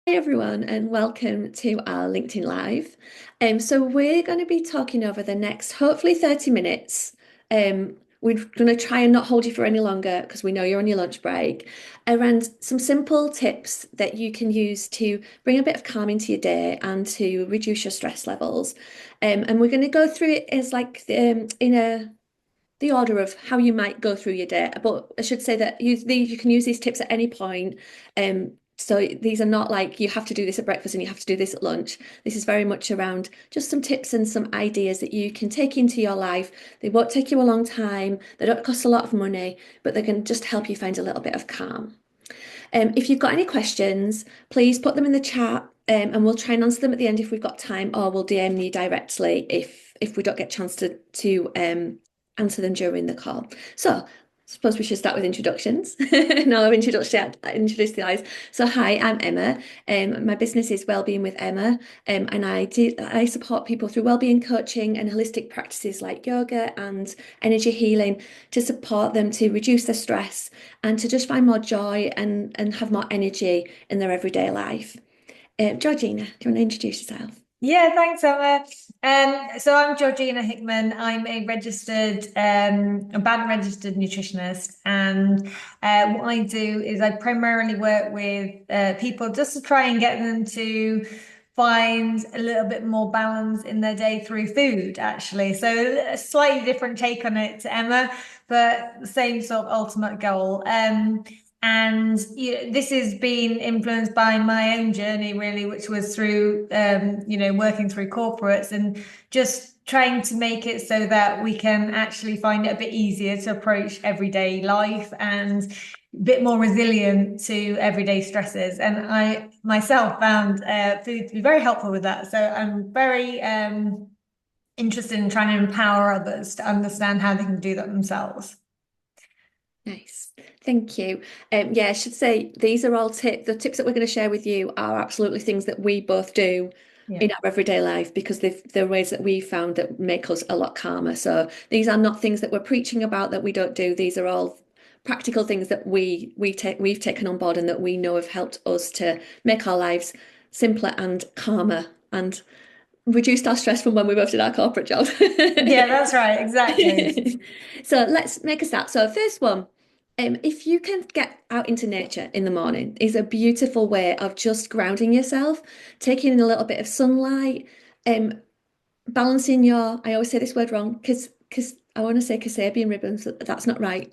Hi everyone, and welcome to our LinkedIn Live. So we're going to be talking over the next, hopefully 30 minutes. We're going to try and not hold you for any longer because we know you're on your lunch break, around some simple tips that you can use to bring a bit of calm into your day and to reduce your stress levels. And we're going to go through it as like in the order of how you might go through your day. But I should say that you can use these tips at any point. So these are not like you have to do this at breakfast and you have to do this at lunch. This is very much around just some tips and some ideas that you can take into your life. They won't take you a long time. They don't cost a lot of money, but they can just help you find a little bit of calm. If you've got any questions, please put them in the chat, and we'll try and answer them at the end if we've got time, or we'll DM you directly if we don't get a chance to answer them during the call. So I suppose we should start with introductions. No, I've introduced the guys. So hi, I'm Emma. My business is Wellbeing with Emma, and I support people through wellbeing coaching and holistic practices like yoga and energy healing to support them to reduce their stress and to just find more joy and have more energy in their everyday life. Georgina, do you want to introduce yourself? Yeah, thanks, Emma. So I'm Georgina Hickman. I'm a band registered nutritionist, and what I do is I primarily work with people just to try and get them to find a little bit more balance in their day through food, actually. So a slightly different take on it, Emma, but the same sort of ultimate goal. And this has been influenced by my own journey, really, which was through, working through corporates and just trying to make it so that we can actually find it a bit easier to approach everyday life and a bit more resilient to everyday stresses. And I myself found food to be very helpful with that. So I'm very interested in trying to empower others to understand how they can do that themselves. Nice. Thank you. Yeah, I should say these are all the tips that we're going to share with you are absolutely things that we both do Yeah. in our everyday life because they're ways that we found that make us a lot calmer. So these are not things that we're preaching about that we don't do. These are all practical things that we've taken on board and that we know have helped us to make our lives simpler and calmer and reduced our stress from when we both did our corporate job. Yeah, that's right. Exactly. So let's make a start. So first one, if you can get out into nature in the morning, is a beautiful way of just grounding yourself, taking in a little bit of sunlight, um, balancing your, I always say this word wrong, because I want to say Kasabian ribbons. That's not right.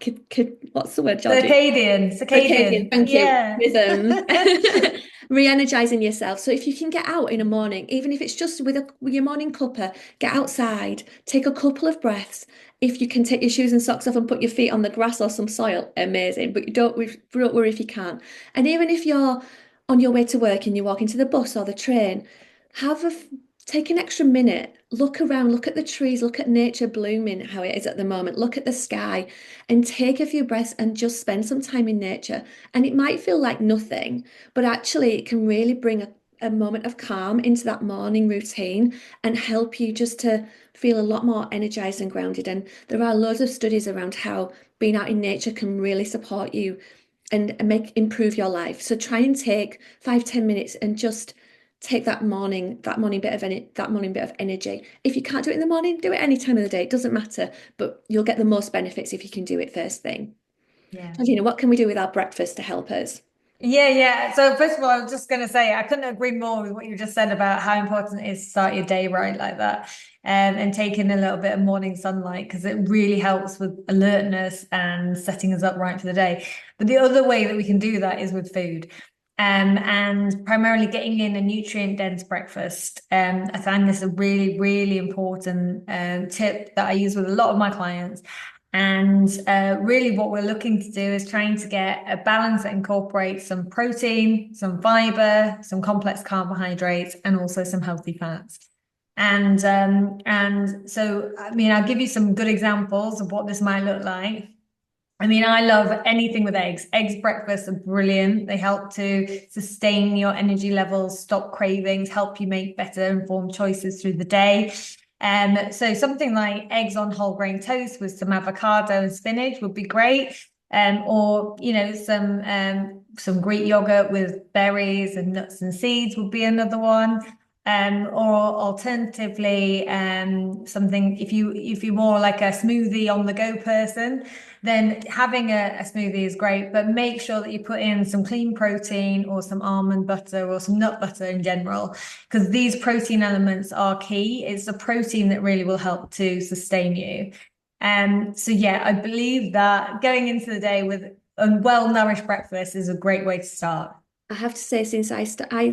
What's the word, Georgie? Circadian, Circadian, circadian. thank you. Yeah. Rhythm. Re-energizing yourself. So if you can get out in the morning, even if it's just with your morning cuppa, get outside, take a couple of breaths. If you can take your shoes and socks off and put your feet on the grass or some soil, amazing. But you don't worry if you can't. And even if you're on your way to work and you're walking to the bus or the train, have a take an extra minute, look around, look at the trees, look at nature blooming how it is at the moment, look at the sky, and take a few breaths and just spend some time in nature. And it might feel like nothing, but actually, it can really bring a moment of calm into that morning routine and help you just to feel a lot more energized and grounded. And there are loads of studies around how being out in nature can really support you and improve your life. So try and take 5, 10 minutes and just take that morning bit of energy. If you can't do it in the morning, do it any time of the day. It doesn't matter, but you'll get the most benefits if you can do it first thing. Yeah. And what can we do with our breakfast to help us? Yeah, yeah. So first of all, I was just going to say I couldn't agree more with what you just said about how important it is to start your day right like that, and taking a little bit of morning sunlight because it really helps with alertness and setting us up right for the day. But the other way that we can do that is with food. And primarily getting in a nutrient-dense breakfast. I find this a really, really important tip that I use with a lot of my clients. And really, what we're looking to do is trying to get a balance that incorporates some protein, some fiber, some complex carbohydrates, and also some healthy fats. And so, I mean, I'll give you some good examples of what this might look like. I mean, I love anything with eggs. Eggs breakfast are brilliant. They help to sustain your energy levels, stop cravings, help you make better informed choices through the day. So something like eggs on whole grain toast with some avocado and spinach would be great. Or some some Greek yogurt with berries and nuts and seeds would be another one. Or alternatively, something if you're more like a smoothie on the go person, then having a smoothie is great, but make sure that you put in some clean protein or some almond butter or some nut butter in general, because these protein elements are key. It's the protein that really will help to sustain you. So yeah, I believe that going into the day with a well-nourished breakfast is a great way to start. I have to say, since I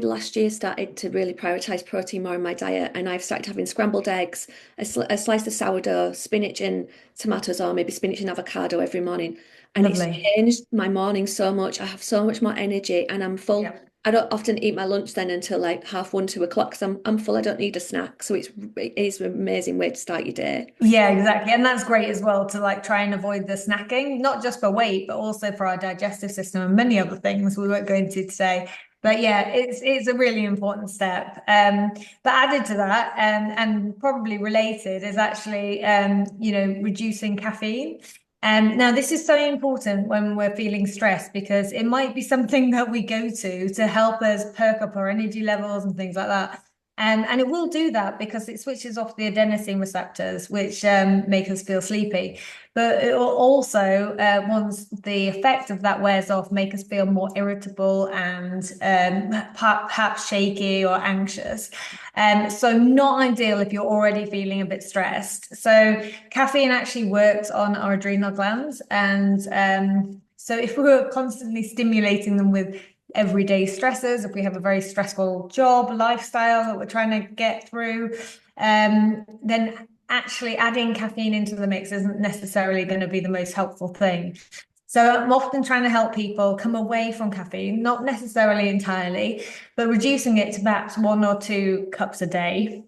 last year started to really prioritize protein more in my diet, and I've started having scrambled eggs, a slice of sourdough, spinach and tomatoes, or maybe spinach and avocado every morning, and it's Lovely. changed my morning so much. I have so much more energy, and I'm full. Yeah. I don't often eat my lunch then until like half 1, 2 o'clock, because I'm full. I don't need a snack, so it is an amazing way to start your day. Yeah, exactly. And that's great as well to like try and avoid the snacking, not just for weight, but also for our digestive system and many other things we won't go into today. But yeah, it's a really important step. But added to that, and probably related, is actually reducing caffeine. Now this is so important when we're feeling stressed because it might be something that we go to help us perk up our energy levels and things like that. And it will do that because it switches off the adenosine receptors, which make us feel sleepy. But it will also, once the effect of that wears off, make us feel more irritable and perhaps shaky or anxious. So not ideal if you're already feeling a bit stressed. So caffeine actually works on our adrenal glands, and so if we're constantly stimulating them with everyday stressors, if we have a very stressful job, lifestyle that we're trying to get through, then actually adding caffeine into the mix isn't necessarily going to be the most helpful thing. So I'm often trying to help people come away from caffeine, not necessarily entirely, but reducing it to perhaps 1 or 2 cups a day,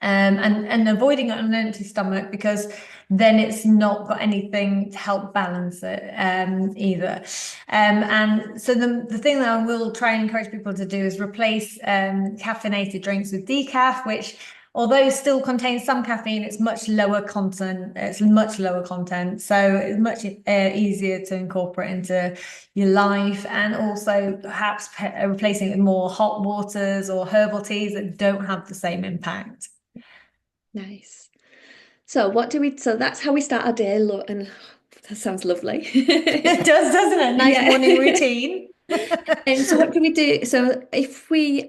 and avoiding it on an empty stomach because then it's not got anything to help balance it either. And so the thing that I will try and encourage people to do is replace caffeinated drinks with decaf, which although still contains some caffeine, it's much lower content. It's much lower content, so it's much easier to incorporate into your life, and also perhaps replacing it with more hot waters or herbal teas that don't have the same impact. Nice. So so that's how we start our day, and that sounds lovely. It does, doesn't it? Nice morning Yeah. routine. So what do we do? So if we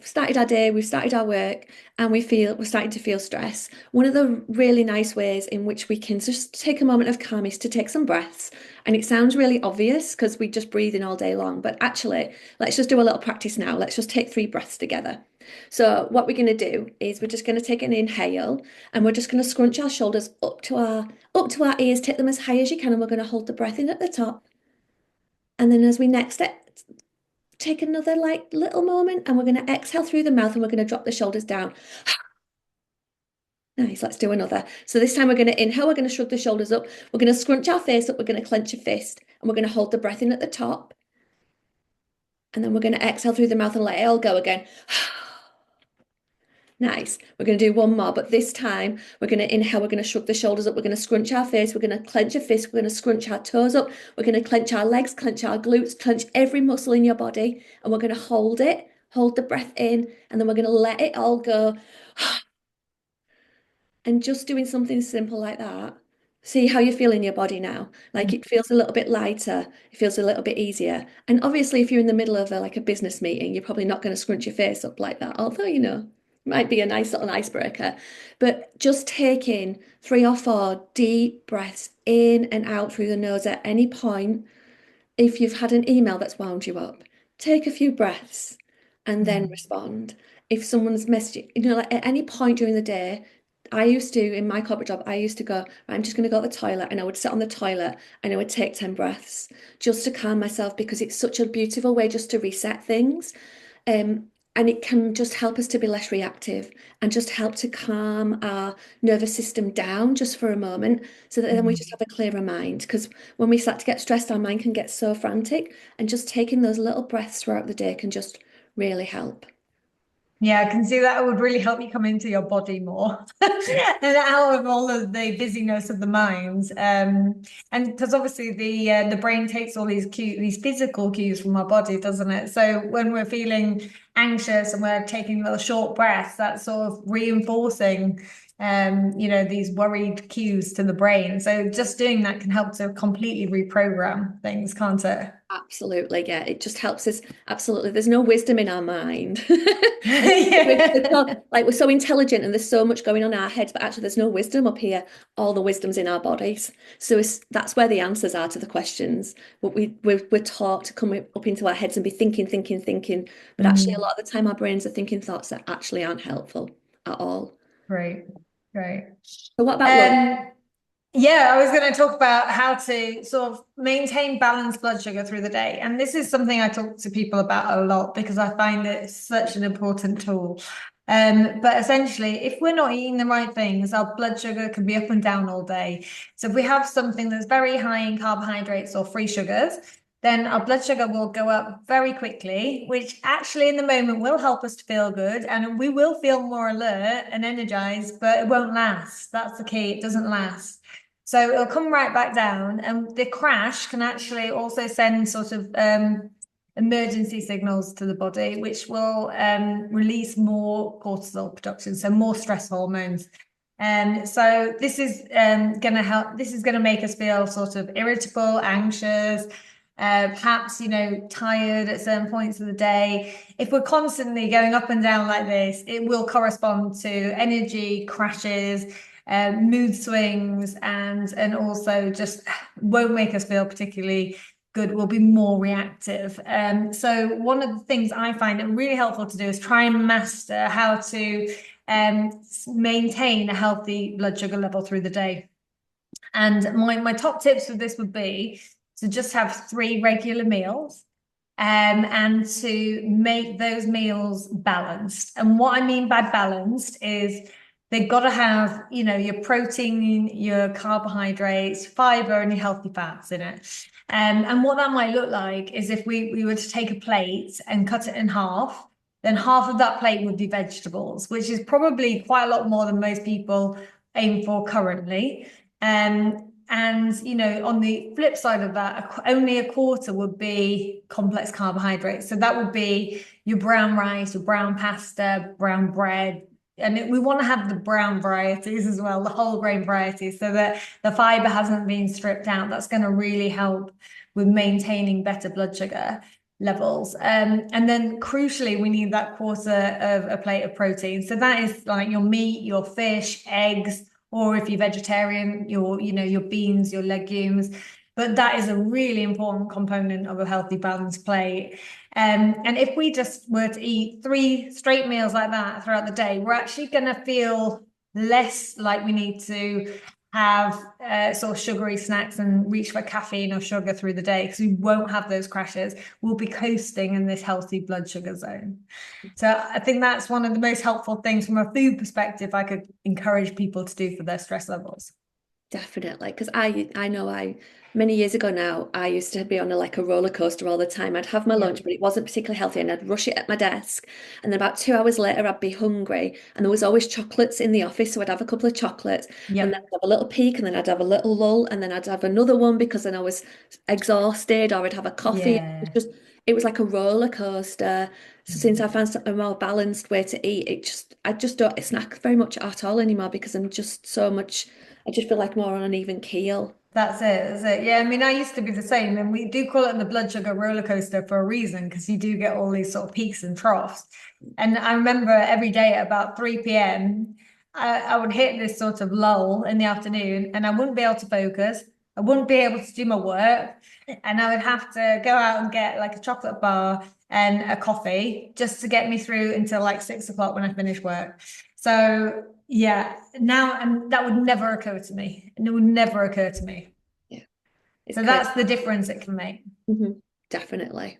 started our day, we've started our work, and we're starting to feel stress. One of the really nice ways in which we can just take a moment of calm is to take some breaths. And it sounds really obvious because we just breathe in all day long, but actually, let's just do a little practice now. Let's just take 3 breaths together. So what we're going to do is we're just going to take an inhale, and we're just going to scrunch our shoulders up to our ears, take them as high as you can, and we're going to hold the breath in at the top. And then as we next take another like little moment, and we're going to exhale through the mouth, and we're going to drop the shoulders down. Nice, let's do another. So this time we're going to inhale, we're going to shrug the shoulders up, we're going to scrunch our face up, we're going to clench a fist, and we're going to hold the breath in at the top. And then we're going to exhale through the mouth and let it all go again. Nice. We're going to do one more, but this time we're going to inhale, we're going to shrug the shoulders up, we're going to scrunch our face, we're going to clench a fist, we're going to scrunch our toes up, we're going to clench our legs, clench our glutes, clench every muscle in your body, and we're going to hold the breath in, and then we're going to let it all go. And just doing something simple like that, see how you feel in your body now. Like it feels a little bit lighter, it feels a little bit easier. And obviously, if you're in the middle of like a business meeting, you're probably not going to scrunch your face up like that. Although, it might be a nice little icebreaker. But just taking 3 or 4 deep breaths in and out through the nose at any point. If you've had an email that's wound you up, take a few breaths and then Mm. respond. If someone's messaged you, like at any point during the day, I used to, in my corporate job, I used to go, I'm just going to go to the toilet, and I would sit on the toilet and I would take 10 breaths just to calm myself, because it's such a beautiful way just to reset things. Um, and it can just help us to be less reactive and just help to calm our nervous system down just for a moment, so that then we just Mm. have a clearer mind. Because when we start to get stressed, our mind can get so frantic, and just taking those little breaths throughout the day can just really help. Yeah, I can see that would really help you come into your body more and out of all of the busyness of the mind. And because obviously the brain takes all these these physical cues from our body, doesn't it? So when we're feeling anxious and we're taking little short breaths, that's sort of reinforcing these worried cues to the brain. So just doing that can help to completely reprogram things, can't it? Absolutely, yeah. It just helps us. Absolutely. There's no wisdom in our mind. And Yeah. like we're so intelligent and there's so much going on in our heads, but actually there's no wisdom up here. All the wisdom's in our bodies. So that's where the answers are to the questions. But we're taught to come up into our heads and be thinking, thinking, thinking. But actually a Mm, lot of the time our brains are thinking thoughts that actually aren't helpful at all. great, great. So what about lunch? Um, yeah, I was going to talk about how to sort of maintain balanced blood sugar through the day. And this is something I talk to people about a lot because I find it such an important tool. But essentially, if we're not eating the right things, our blood sugar can be up and down all day. So if we have something that's very high in carbohydrates or free sugars, then our blood sugar will go up very quickly, which actually in the moment will help us to feel good and we will feel more alert and energized, but it won't last. That's the key. It doesn't last. So it'll come right back down, and the crash can actually also send sort of emergency signals to the body, which will release more cortisol production, so more stress hormones. So this is going to help. This is going to make us feel sort of irritable, anxious, perhaps tired at certain points of the day. If we're constantly going up and down like this, it will correspond to energy crashes, mood swings, and also just won't make us feel particularly good. We'll be more reactive. So one of the things I find it really helpful to do is try and master how to maintain a healthy blood sugar level through the day. And my top tips for this would be to just have three regular meals. And to make those meals balanced. And what I mean by balanced is they've got to have, your protein, your carbohydrates, fiber, and your healthy fats in it. And what that might look like is if we were to take a plate and cut it in half, then half of that plate would be vegetables, which is probably quite a lot more than most people aim for currently. And on the flip side of that, only a quarter would be complex carbohydrates. So that would be your brown rice, your brown pasta, brown bread. And we want to have the brown varieties as well, the whole grain varieties, so that the fiber hasn't been stripped out. That's going to really help with maintaining better blood sugar levels. And then crucially, we need that quarter of a plate of protein. So that is like your meat, your fish, eggs, or if you're vegetarian, your beans, your legumes. But that is a really important component of a healthy, balanced plate. And if we just were to eat three straight meals like that throughout the day, we're actually going to feel less like we need to have sort of sugary snacks and reach for caffeine or sugar through the day because we won't have those crashes. We'll be coasting in this healthy blood sugar zone. So I think that's one of the most helpful things from a food perspective I could encourage people to do for their stress levels. Definitely, because I know I many years ago now I used to be on a roller coaster all the time. I'd have my Yeah. lunch, but it wasn't particularly healthy, and I'd rush it at my desk. And then about 2 hours later, I'd be hungry, and there was always chocolates in the office, so I'd have a couple of chocolates, and then Yep. I'd have a little peak, and then I'd have a little lull, and then I'd have another one because then I was exhausted, or I'd have a coffee. Yeah. It was like a roller coaster. So since I found a more balanced way to eat, I just don't snack very much at all anymore because I'm just so much. I just feel like more on an even keel. That's it. That's it. Yeah, I mean, I used to be the same, and we do call it the blood sugar roller coaster for a reason because you do get all these sort of peaks and troughs. And I remember every day at about 3 p.m., I would hit this sort of lull in the afternoon, and I wouldn't be able to focus. I wouldn't be able to do my work, and I would have to go out and get like a chocolate bar and a coffee just to get me through until like 6 o'clock when I finish work. So yeah, now and that would never occur to me. It would never occur to me. Yeah, it's So crazy. that's the difference it can make. Definitely.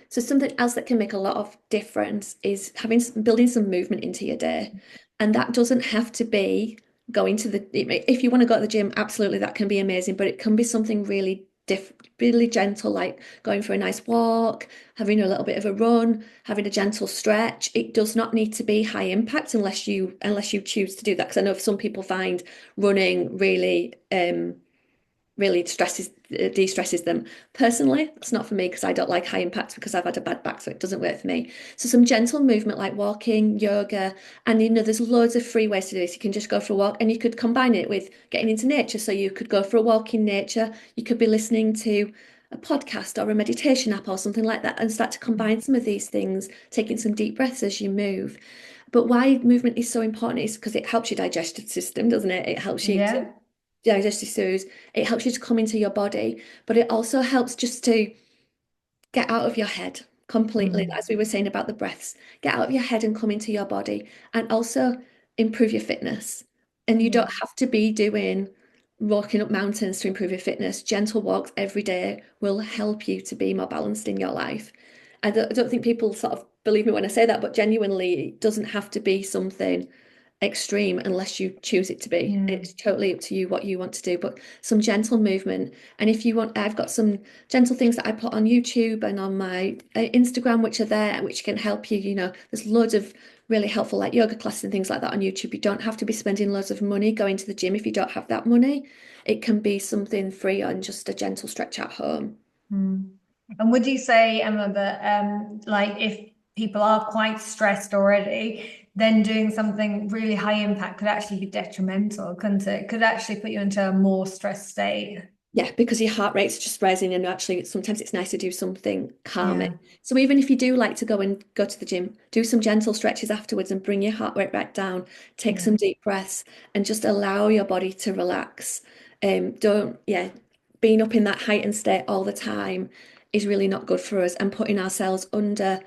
So something else that can make a lot of difference is building some movement into your day. And that doesn't have to be going to if you want to go to the gym, absolutely that can be amazing, but it can be something really really gentle, like going for a nice walk, having a little bit of a run, having a gentle stretch. It does not need to be high impact unless you choose to do that. Because I know some people find running really de-stresses them. Personally, it's not for me because I don't like high impact because I've had a bad back, so it doesn't work for me. So some gentle movement like walking, yoga, and there's loads of free ways to do this. You can just go for a walk and you could combine it with getting into nature. So you could go for a walk in nature, you could be listening to a podcast or a meditation app or something like that and start to combine some of these things, taking some deep breaths as you move. But why movement is so important is because it helps your digestive system, doesn't it? It helps you to Yeah. digestive soothes. It helps you to come into your body, but it also helps just to get out of your head completely, Mm. as we were saying about the breaths. Get out of your head and come into your body, and also improve your fitness. And you Yeah. don't have to be doing walking up mountains to improve your fitness. Gentle walks every day will help you to be more balanced in your life. I don't think people sort of believe me when I say that, but genuinely, it doesn't have to be something extreme unless you choose it to be. Yeah. It's totally up to you what you want to do, but some gentle movement. And if you want, I've got some gentle things that I put on YouTube and on my Instagram, which are there, which can help you. There's loads of really helpful like yoga classes and things like that on YouTube. You don't have to be spending loads of money going to the gym if you don't have that money. It can be something free and just a gentle stretch at home. Mm. And would you say, Emma, that like if people are quite stressed already, then doing something really high impact could actually be detrimental, couldn't it? Could actually put you into a more stressed state. Yeah, because your heart rate's just rising, and actually sometimes it's nice to do something calming. Yeah. So even if you do like to go to the gym, do some gentle stretches afterwards and bring your heart rate back down. Take Yeah. some deep breaths and just allow your body to relax. Don't, yeah, being up in that heightened state all the time is really not good for us, and putting ourselves under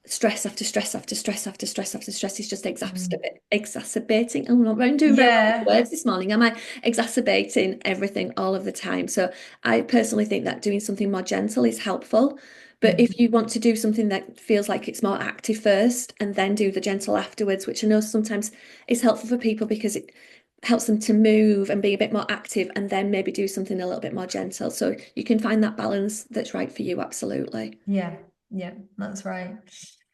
stress after stress after stress after stress after stress is just Mm. exacerbating. I'm not doing very well with Yeah. words this morning, am I? Exacerbating everything all of the time. So I personally think that doing something more gentle is helpful. But Mm. if you want to do something that feels like it's more active first and then do the gentle afterwards, which I know sometimes is helpful for people because it helps them to move and be a bit more active and then maybe do something a little bit more gentle. So you can find that balance that's right for you, absolutely. Yeah. Yeah, that's right.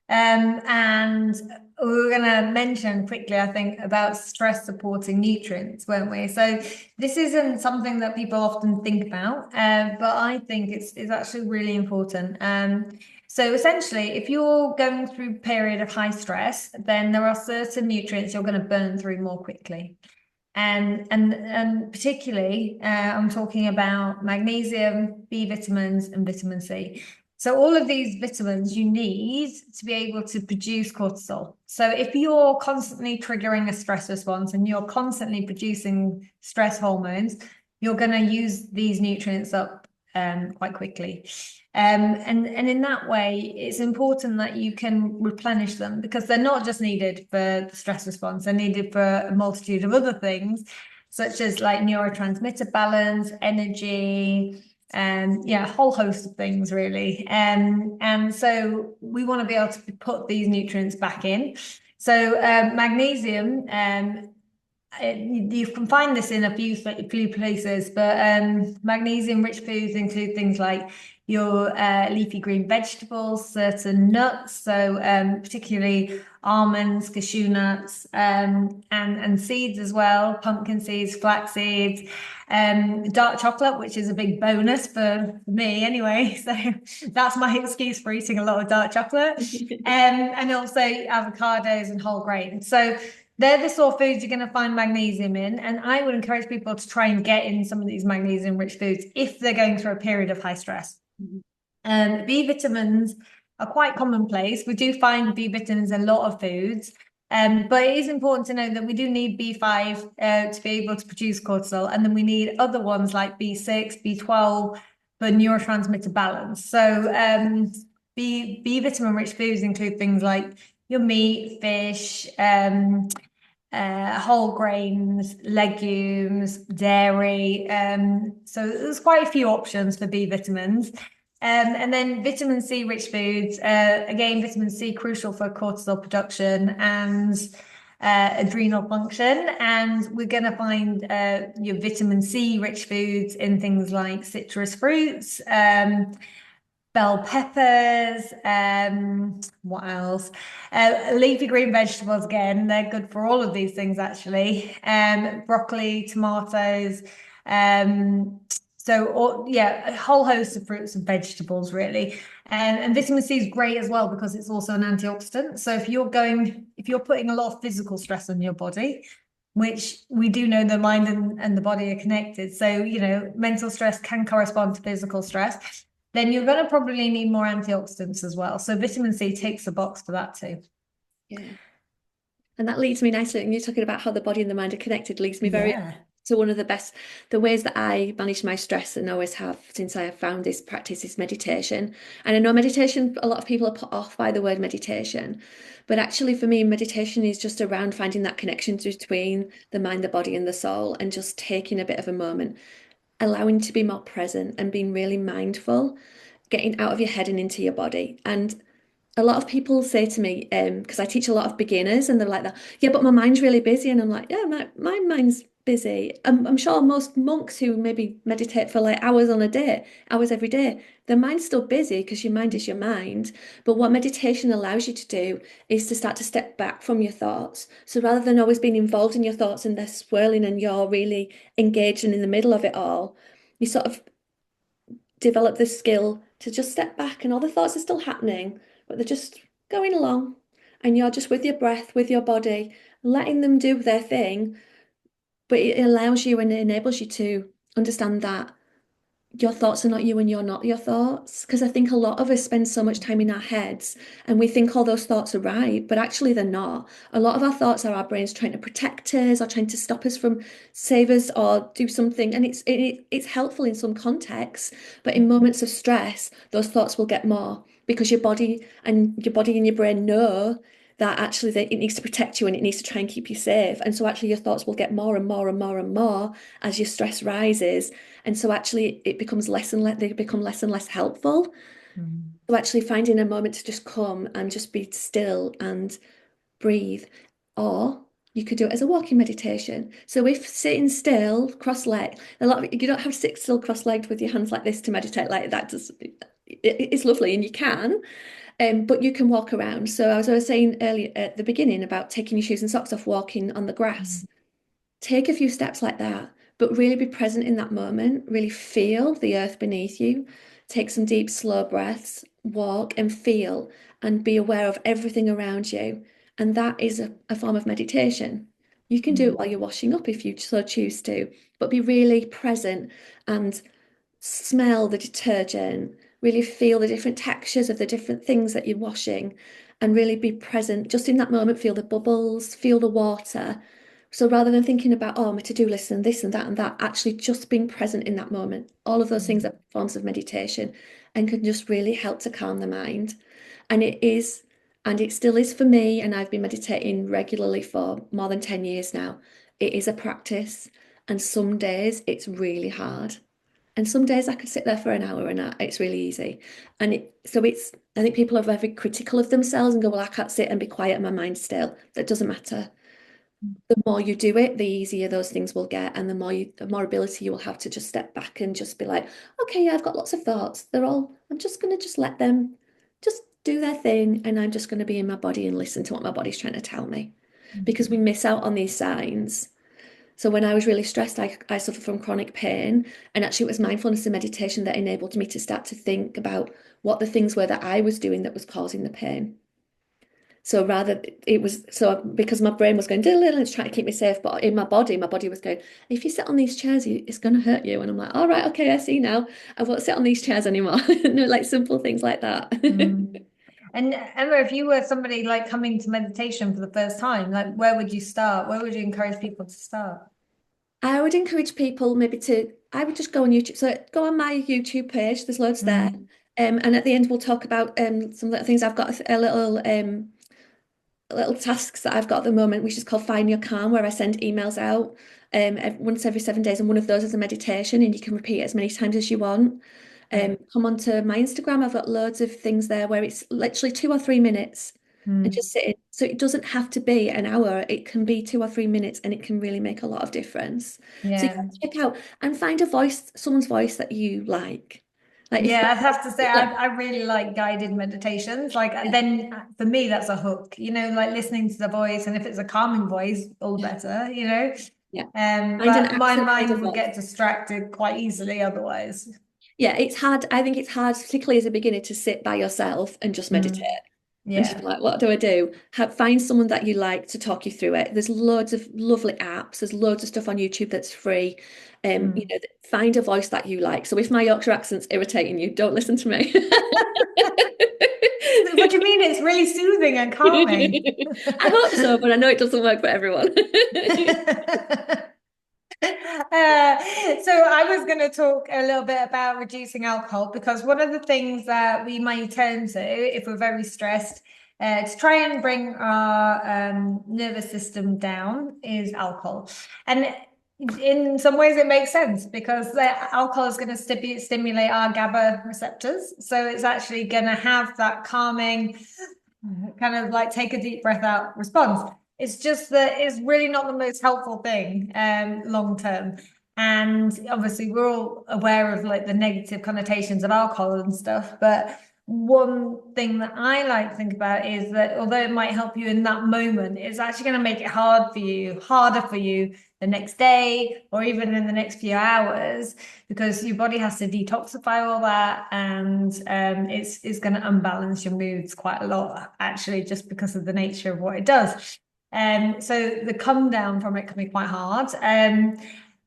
And we were going to mention quickly, I think, about stress supporting nutrients, weren't we? So this isn't something that people often think about, but I think it's actually really important. So essentially, if you're going through a period of high stress, then there are certain nutrients you're going to burn through more quickly. And particularly, I'm talking about magnesium, B vitamins, and vitamin C. So all of these vitamins you need to be able to produce cortisol. So if you're constantly triggering a stress response and you're constantly producing stress hormones, you're going to use these nutrients up quite quickly. And in that way, it's important that you can replenish them because they're not just needed for the stress response, they're needed for a multitude of other things, such as like neurotransmitter balance, energy, yeah, a whole host of things really. And so we want to be able to put these nutrients back in. So magnesium, you can find this in a few places, but magnesium-rich foods include things like your leafy green vegetables, certain nuts, so particularly almonds, cashew nuts, and seeds as well, pumpkin seeds, flax seeds, dark chocolate, which is a big bonus for me anyway. So that's my excuse for eating a lot of dark chocolate, and also avocados and whole grains. So they're the sort of foods you're going to find magnesium in. And I would encourage people to try and get in some of these magnesium rich foods if they're going through a period of high stress. B vitamins are quite commonplace. We do find B vitamins in a lot of foods. But it is important to know that we do need B5 to be able to produce cortisol. And then we need other ones like B6, B12 for neurotransmitter balance. So B vitamin rich foods include things like your meat, fish, whole grains, legumes, dairy. So there's quite a few options for B vitamins. And then vitamin C rich foods, again, vitamin C crucial for cortisol production and adrenal function. And we're going to find your vitamin C rich foods in things like citrus fruits, bell peppers, what else? Leafy green vegetables, again, they're good for all of these things actually. Broccoli, tomatoes, um, yeah, a whole host of fruits and vegetables really. And vitamin C is great as well because it's also an antioxidant. So if you're putting a lot of physical stress on your body, which we do know the mind and the body are connected. So, mental stress can correspond to physical stress. Then you're going to probably need more antioxidants as well. So vitamin C takes the box for that too. Yeah. And that leads me nicely, and you're talking about how the body and the mind are connected, leads me very Yeah. to one of the ways that I manage my stress and always have since I have found this practice is meditation. And I know meditation, a lot of people are put off by the word meditation, but actually for me, meditation is just around finding that connection between the mind, the body, and the soul, and just taking a bit of a moment, allowing to be more present and being really mindful, getting out of your head and into your body. And a lot of people say to me, because I teach a lot of beginners, and they're like that, yeah, but my mind's really busy. And I'm like, yeah, my mind's busy. I'm sure most monks who maybe meditate for like hours on a day, hours every day, their mind's still busy because your mind is your mind. But what meditation allows you to do is to start to step back from your thoughts. So rather than always being involved in your thoughts and they're swirling and you're really engaged and in the middle of it all, you sort of develop the skill to just step back and all the thoughts are still happening, but they're just going along. And you're just with your breath, with your body, letting them do their thing. But it allows you and it enables you to understand that your thoughts are not you and you're not your thoughts. Because I think a lot of us spend so much time in our heads and we think all those thoughts are right, but actually they're not. A lot of our thoughts are our brains trying to protect us or trying to stop us from save us or do something. And it's helpful in some contexts, but in moments of stress, those thoughts will get more because your body and your brain know that actually it needs to protect you and it needs to try and keep you safe. And so actually your thoughts will get more and more and more and more as your stress rises. And so actually it becomes less and less, they become less and less helpful. Mm. So actually finding a moment to just come and just be still and breathe. Or you could do it as a walking meditation. So if sitting still, cross-legged, you don't have to sit still cross-legged with your hands like this to meditate like that. It's lovely and you can, but you can walk around. So as I was saying earlier at the beginning about taking your shoes and socks off, walking on the grass, take a few steps like that, but really be present in that moment, really feel the earth beneath you. Take some deep, slow breaths, walk and feel and be aware of everything around you. And that is a form of meditation. You can do Mm. it while you're washing up if you so choose to, but be really present and smell the detergent, really feel the different textures of the different things that you're washing, and really be present just in that moment. Feel the bubbles, feel the water. So rather than thinking about, oh, my to-do list and this and that, actually just being present in that moment. All of those things Mm. are forms of meditation and can just really help to calm the mind. And it is, and it still is for me, and I've been meditating regularly for more than 10 years now. It is a practice, and some days it's really hard. And some days I could sit there for an hour and it's really easy. I think people are very critical of themselves and go, well, I can't sit and be quiet in my mind still. That doesn't matter. The more you do it, the easier those things will get. And the more ability you will have to just step back and just be like, okay, yeah, I've got lots of thoughts. I'm just going to just let them just do their thing. And I'm just going to be in my body and listen to what my body's trying to tell me. Because we miss out on these signs. So when I was really stressed, I suffered from chronic pain. And actually, it was mindfulness and meditation that enabled me to start to think about what the things were that I was doing that was causing the pain. So rather, it was so because my brain was going, diddle, it's trying to keep me safe. But in my body was going, if you sit on these chairs, it's going to hurt you. And I'm like, all right, okay, I see now. I won't sit on these chairs anymore. No, like simple things like that. Mm. And Emma, if you were somebody like coming to meditation for the first time, like where would you start? Where would you encourage people to start? I would encourage people I would just go on YouTube. So go on my YouTube page, there's loads there. Mm. And at the end, we'll talk about some of the things I've got little tasks that I've got at the moment, which is called Find Your Calm, where I send emails out once every 7 days. And one of those is a meditation, and you can repeat it as many times as you want. Right. Come onto my Instagram, I've got loads of things there where it's literally 2 or 3 minutes and Mm. just sitting. So it doesn't have to be an hour. It can be 2 or 3 minutes, and it can really make a lot of difference. So you Yeah. can check out and find a voice, someone's voice that you like. Like if Yeah, that, I have to say, like, I really like guided meditations. Like, then for me, that's a hook, like listening to the voice. And if it's a calming voice, all the yeah, better, yeah. Find an But my absent-minded mind would voice. get distracted quite easily otherwise. Yeah, it's hard. I think it's hard, particularly as a beginner, to sit by yourself and just meditate Mm, and just be yeah. like, what do I do? Find someone that you like to talk you through it. There's loads of lovely apps. There's loads of stuff on YouTube that's free. Mm. Find a voice that you like. So if my Yorkshire accent's irritating you, don't listen to me. What do you mean? It's really soothing and calming. I hope so, but I know it doesn't work for everyone. So I was going to talk a little bit about reducing alcohol because one of the things that we might turn to if we're very stressed to try and bring our nervous system down is alcohol. And in some ways it makes sense because alcohol is going to stimulate our GABA receptors. So it's actually going to have that calming kind of like take a deep breath out response. It's just that it's really not the most helpful thing long term. And obviously, we're all aware of like the negative connotations of alcohol and stuff. But one thing that I like to think about is that although it might help you in that moment, it's actually going to make it harder for you the next day or even in the next few hours because your body has to detoxify all that and it's going to unbalance your moods quite a lot actually just because of the nature of what it does. So the come down from it can be quite hard.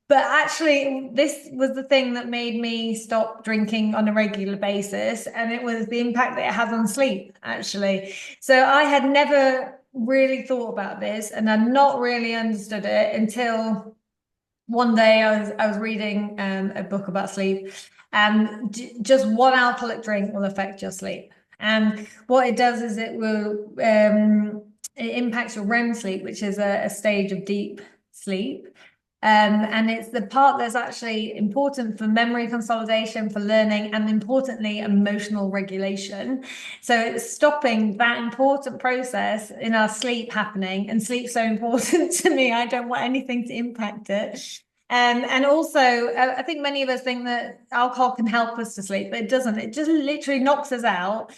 But actually, this was the thing that made me stop drinking on a regular basis, and it was the impact that it has on sleep, actually. So I had never really thought about this, and I'd not really understood it until one day I was reading a book about sleep, and just one alcoholic drink will affect your sleep. And what it does is it impacts your REM sleep, which is a stage of deep sleep. And it's the part that's actually important for memory consolidation, for learning, and importantly, emotional regulation. So it's stopping that important process in our sleep happening, and sleep's so important to me. I don't want anything to impact it. And also, I think many of us think that alcohol can help us to sleep, but it doesn't. It just literally knocks us out.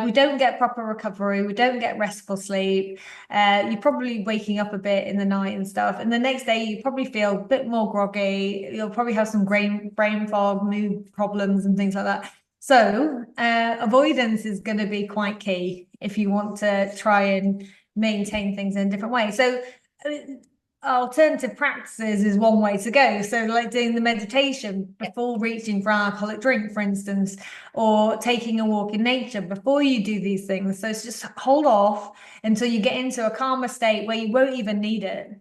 We don't get proper recovery. We don't get restful sleep. You're probably waking up a bit in the night and stuff. And the next day, you probably feel a bit more groggy. You'll probably have some brain fog, mood problems, and things like that. So, avoidance is going to be quite key if you want to try and maintain things in a different way. So, alternative practices is one way to go. So, like doing the meditation before reaching for an alcoholic drink, for instance, or taking a walk in nature before you do these things. So, it's just hold off until you get into a calmer state where you won't even need it.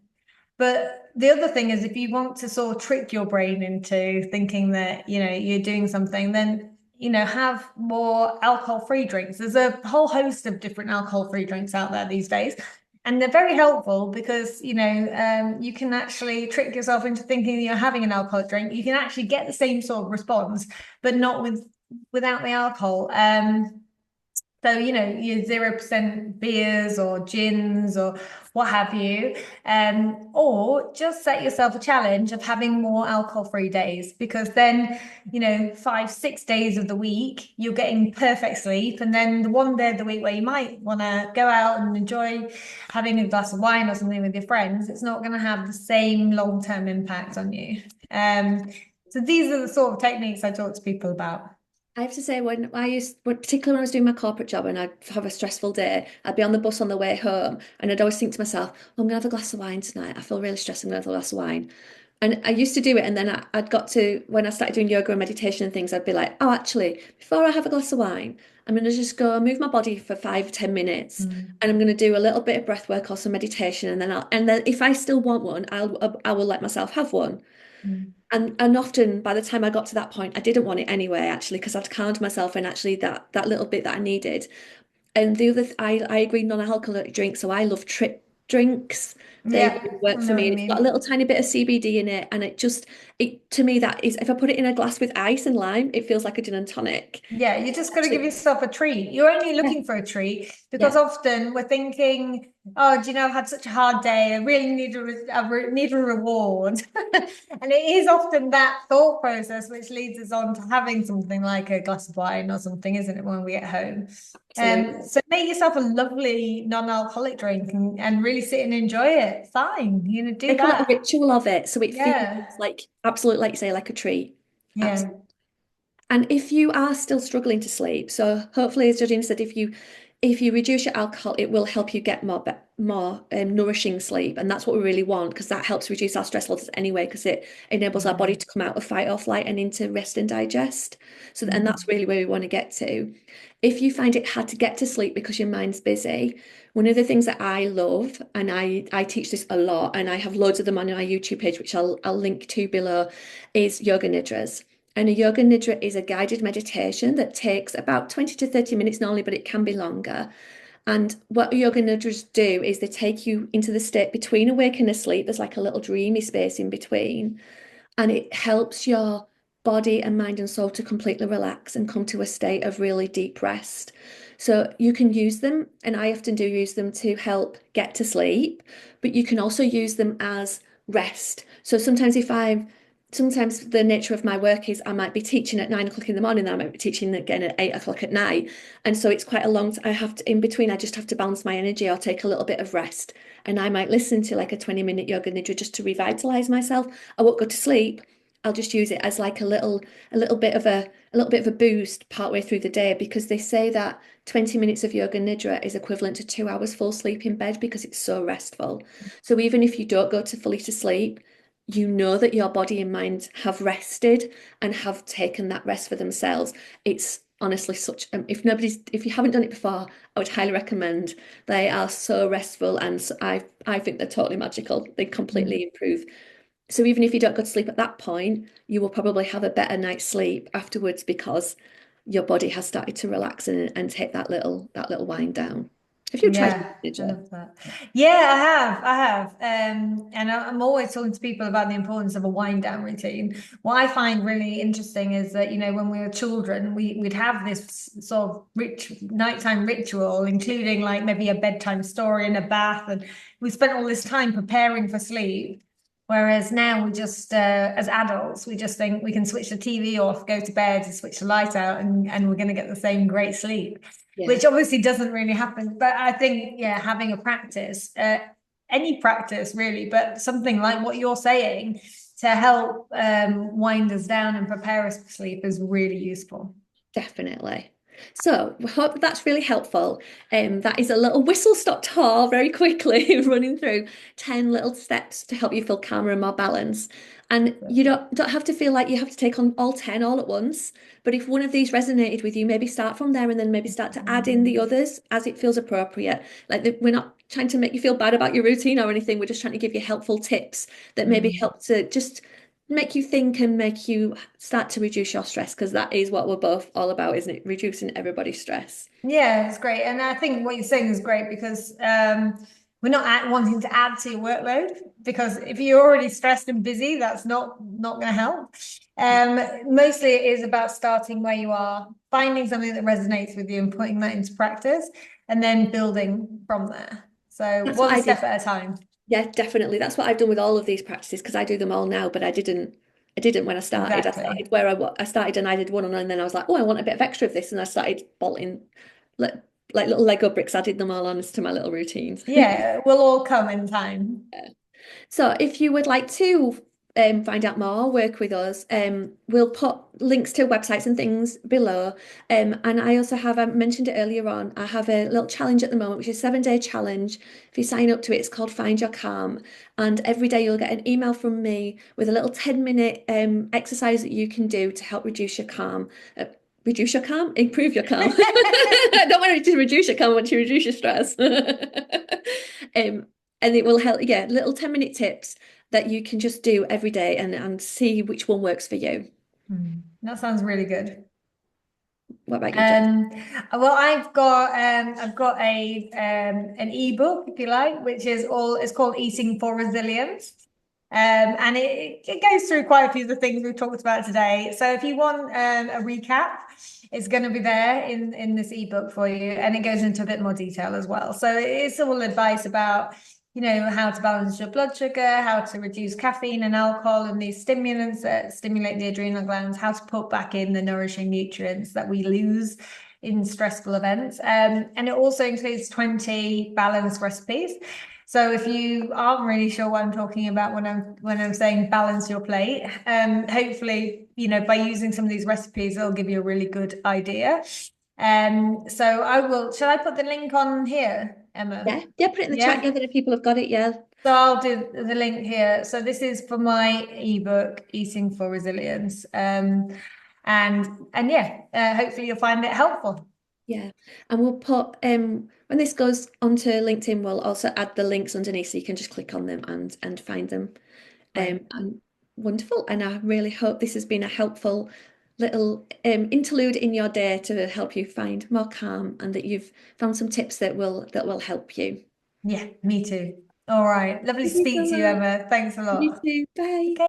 But the other thing is, if you want to sort of trick your brain into thinking that, you're doing something, then, have more alcohol-free drinks. There's a whole host of different alcohol-free drinks out there these days. And they're very helpful because, you can actually trick yourself into thinking you're having an alcoholic drink. You can actually get the same sort of response, but not without the alcohol. So, your 0% beers or gins or what have you. Or just set yourself a challenge of having more alcohol-free days because then, 5, 6 days of the week, you're getting perfect sleep. And then the one day of the week where you might want to go out and enjoy having a glass of wine or something with your friends, it's not going to have the same long-term impact on you. So these are the sort of techniques I talk to people about. I have to say, particularly when I was doing my corporate job and I'd have a stressful day, I'd be on the bus on the way home and I'd always think to myself, oh, I'm gonna have a glass of wine tonight. I feel really stressed. I'm gonna have a glass of wine. And I used to do it, and then I'd got to when I started doing yoga and meditation and things, I'd be like, oh, actually, before I have a glass of wine, I'm gonna just go move my body for 5 or 10 minutes, Mm, and I'm gonna do a little bit of breath work or some meditation, and then if I still want one, I will let myself have one. mm, And often by the time I got to that point, I didn't want it anyway, actually, because I'd calmed myself in actually that little bit that I needed. And the other, I agree, non-alcoholic drink. So I love drinks. They Yeah, really I work for know what me. you And it's got a mean. little tiny bit of CBD in it. And it to me, that is, if I put it in a glass with ice and lime, it feels like a gin and tonic. Yeah, you just got to give Actually, yourself a treat. You're only yeah, looking for a treat because yeah. often we're thinking, oh, do you know, I've had such a hard day. I really need need a reward. And it is often that thought process which leads us on to having something like a glass of wine or something, isn't it, when we get home? Absolutely. So make yourself a lovely non-alcoholic drink and really sit and enjoy it. Fine, do Make a little that. ritual of it so it feels Yeah. like absolutely, like you say, like a treat. Yeah. Absolutely. And if you are still struggling to sleep, so hopefully, as Georgina said, if you reduce your alcohol, it will help you get more nourishing sleep, and that's what we really want because that helps reduce our stress levels anyway, because it enables our body Yeah. to come out of fight or flight and into rest and digest. So, and that's Mhm. really where we want to get to. If you find it hard to get to sleep because your mind's busy, one of the things that I love, and I teach this a lot, and I have loads of them on my YouTube page, which I'll link to below, is yoga nidras. And a yoga nidra is a guided meditation that takes about 20 to 30 minutes normally, but it can be longer. And what yoga nidras do is they take you into the state between awake and asleep. There's like a little dreamy space in between, and it helps your body and mind and soul to completely relax and come to a state of really deep rest. So you can use them, and I often do use them to help get to sleep, but you can also use them as rest. So sometimes the nature of my work is I might be teaching at 9 o'clock in the morning, then I might be teaching again at 8 o'clock at night. And so it's quite a long, I have to, in between, I just have to balance my energy or take a little bit of rest. And I might listen to like a 20-minute yoga nidra just to revitalize myself. I won't go to sleep. I'll just use it as like a little bit of a boost partway through the day, because they say that 20 minutes of yoga nidra is equivalent to 2 hours full sleep in bed because it's so restful. So even if you don't go to fully to sleep, you know that your body and mind have rested and have taken that rest for themselves. It's honestly such if you haven't done it before, I would highly recommend. They are so restful, and so I think they're totally magical. They completely improve. So even if you don't go to sleep at that point, you will probably have a better night's sleep afterwards because your body has started to relax and take that little wind down. Have you tried Yeah, I Ninja? love that. Yeah, I have. I have. And I'm always talking to people about the importance of a wind down routine. What I find really interesting is that, when we were children, we'd have this sort of rich nighttime ritual, including like maybe a bedtime story and a bath. And we spent all this time preparing for sleep. Whereas now as adults, we just think we can switch the TV off, go to bed, and switch the light out, and we're going to get the same great sleep, Yeah, which obviously doesn't really happen. But I think, yeah, having a practice, any practice really, but something like what you're saying to help wind us down and prepare us for sleep is really useful. definitely. So we hope that's really helpful. That is a little whistle-stop tour very quickly, running through 10 little steps to help you feel calmer and more balanced. And you don't have to feel like you have to take on all 10 all at once. But if one of these resonated with you, maybe start from there and then maybe start to add in the others as it feels appropriate. We're not trying to make you feel bad about your routine or anything. We're just trying to give you helpful tips that maybe Mm. help to just make you think and make you start to reduce your stress, because that is what we're both all about, isn't it? Reducing everybody's stress. Yeah, it's great. And I think what you're saying is great because we're not wanting to add to your workload, because if you're already stressed and busy, that's not going to help. Mostly it is about starting where you are, finding something that resonates with you and putting that into practice, and then building from there. So That's what one I step did. at a time. Yeah, definitely. That's what I've done with all of these practices, because I do them all now, but I didn't when I started. I started Exactly. where I started and I did one, and then I was like, oh, I want a bit of extra of this, and I started bolting like, like little Lego bricks, added them all on to my little routines. Yeah, we'll all come in time. So if you would like to find out more, work with us, we'll put links to websites and things below. And I also have, I mentioned it earlier on, I have a little challenge at the moment, which is a 7-day challenge. If you sign up to it, it's called Find Your Calm. And every day you'll get an email from me with a little 10-minute exercise that you can do to help reduce your calm. Reduce your calm, improve your calm. I don't want you to reduce your calm, I want you to reduce your stress. And it will help, yeah, little 10-minute tips that you can just do every day and see which one works for you. That sounds really good. What about you, George? Um, well, I've got a an ebook, if you like, which is all it's called Eating for Resilience. And it goes through quite a few of the things we've talked about today. So if you want a recap, it's going to be there in this ebook for you, and it goes into a bit more detail as well. So it's all advice about, you know, how to balance your blood sugar, how to reduce caffeine and alcohol and these stimulants that stimulate the adrenal glands, how to put back in the nourishing nutrients that we lose in stressful events. And it also includes 20 balanced recipes. So if you aren't really sure what I'm talking about when I'm saying balance your plate, hopefully, you know, by using some of these recipes, it'll give you a really good idea. So I will, shall I put the link on here, Emma? Yeah, yeah, put it in the chat. Yeah, Yeah. that if people have got it. Yeah, So I'll do the link here. So this is for my ebook, Eating for Resilience. And yeah, hopefully you'll find it helpful. yeah. And we'll put when this goes onto LinkedIn, we'll also add the links underneath so you can just click on them and find them. Great. And wonderful. And I really hope this has been a helpful little interlude in your day to help you find more calm and that you've found some tips that will help you. Yeah, me too. All right. Lovely to Thank you so speak to you, much. Emma. Thanks a You lot. too. Bye. Okay.